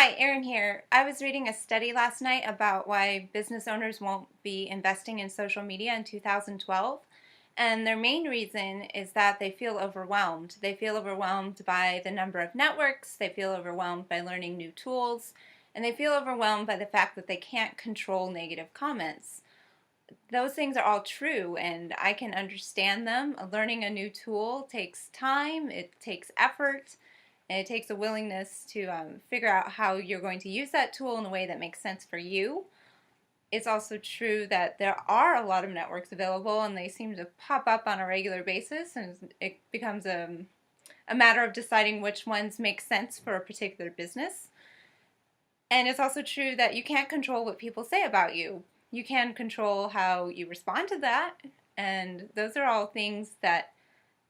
Hi, Erin here. I was reading a study last night about why business owners won't be investing in social media in 2012. And their main reason is that they feel overwhelmed. They feel overwhelmed by the number of networks, they feel overwhelmed by learning new tools, and they feel overwhelmed by the fact that they can't control negative comments. Those things are all true, and I can understand them. Learning a new tool takes time, it takes effort, and it takes a willingness to figure out how you're going to use that tool in a way that makes sense for you. It's also true that there are a lot of networks available and they seem to pop up on a regular basis, and it becomes a matter of deciding which ones make sense for a particular business. And it's also true that you can't control what people say about you. You can control how you respond to that, and those are all things that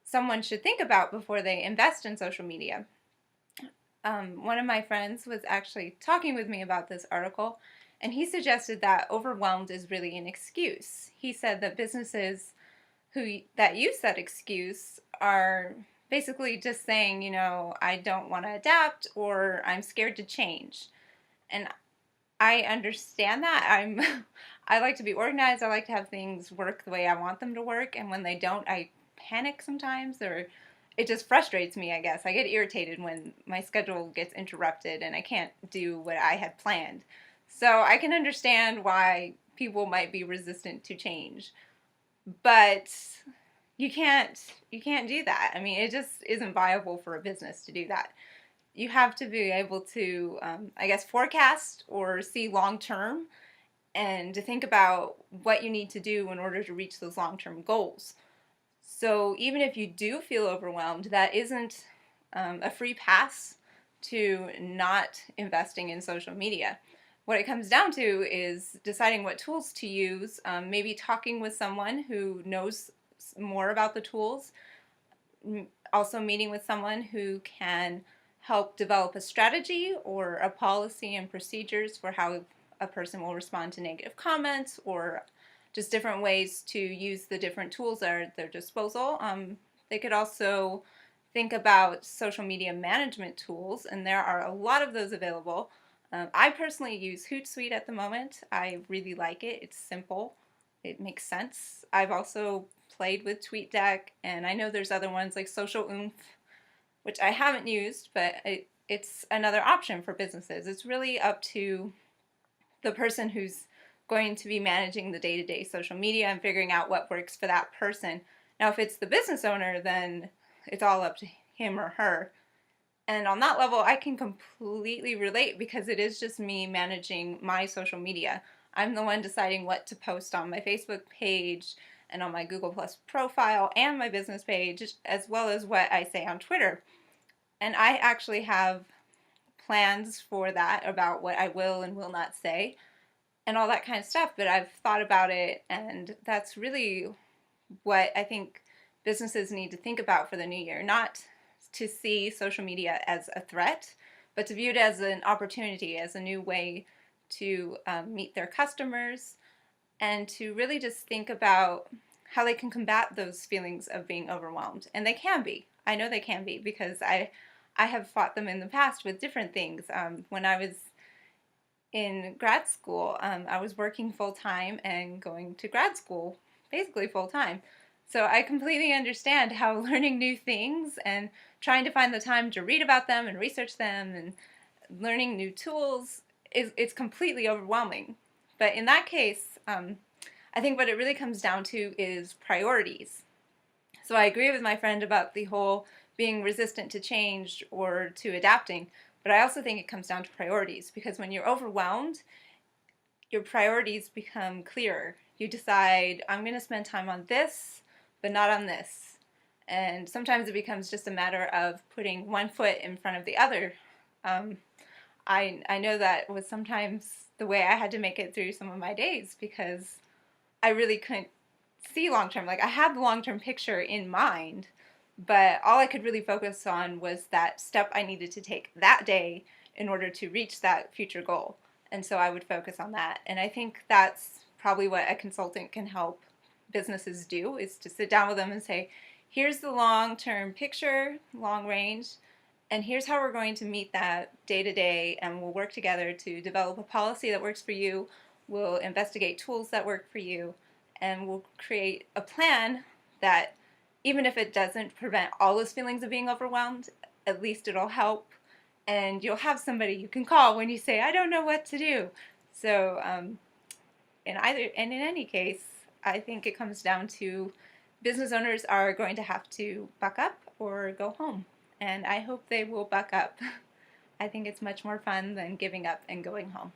someone should think about before they invest in social media. One of my friends was actually talking with me about this article, and he suggested that overwhelmed is really an excuse. He said that businesses that use that excuse are basically just saying, I don't want to adapt or I'm scared to change. And I understand that. I like to be organized. I like to have things work the way I want them to work, and when they don't, I panic sometimes, or it just frustrates me, I guess. I get irritated when my schedule gets interrupted and I can't do what I had planned. So I can understand why people might be resistant to change. But you can't do that. I mean, it just isn't viable for a business to do that. You have to be able to, I guess, forecast or see long term and to think about what you need to do in order to reach those long term goals. So even if you do feel overwhelmed, that isn't a free pass to not investing in social media. What it comes down to is deciding what tools to use, maybe talking with someone who knows more about the tools, also meeting with someone who can help develop a strategy or a policy and procedures for how a person will respond to negative comments, or just different ways to use the different tools that are at their disposal. They could also think about social media management tools, and there are a lot of those available. I personally use Hootsuite at the moment. I really like it. It's simple. It makes sense. I've also played with TweetDeck, and I know there's other ones like Social Oomph, which I haven't used, but it's another option for businesses. It's really up to the person who's going to be managing the day-to-day social media and figuring out what works for that person. Now, if it's the business owner, then it's all up to him or her. And on that level, I can completely relate because it is just me managing my social media. I'm the one deciding what to post on my Facebook page and on my Google Plus profile and my business page, as well as what I say on Twitter. And I actually have plans for that about what I will and will not say and all that kind of stuff, but I've thought about it, and that's really what I think businesses need to think about for the new year. Not to see social media as a threat, but to view it as an opportunity, as a new way to meet their customers, and to really just think about how they can combat those feelings of being overwhelmed. And they can be. I know they can be because I have fought them in the past with different things. When I was in grad school, I was working full time and going to grad school basically full time. So I completely understand how learning new things and trying to find the time to read about them and research them and learning new tools it's completely overwhelming. But in that case, I think what it really comes down to is priorities. So I agree with my friend about the whole being resistant to change or to adapting, but I also think it comes down to priorities, because when you're overwhelmed, your priorities become clearer. You decide, I'm going to spend time on this, but not on this. And sometimes it becomes just a matter of putting one foot in front of the other. I know that was sometimes the way I had to make it through some of my days, because I really couldn't see long term. Like, I had the long term picture in mind, but all I could really focus on was that step I needed to take that day in order to reach that future goal. And so I would focus on that. And I think that's probably what a consultant can help businesses do, is to sit down with them and say, here's the long-term picture, long range, and here's how we're going to meet that day to day, and we'll work together to develop a policy that works for you. We'll investigate tools that work for you, and we'll create a plan that, even if it doesn't prevent all those feelings of being overwhelmed, at least it'll help, and you'll have somebody you can call when you say, I don't know what to do. So in any case, I think it comes down to business owners are going to have to buck up or go home. And I hope they will buck up. I think it's much more fun than giving up and going home.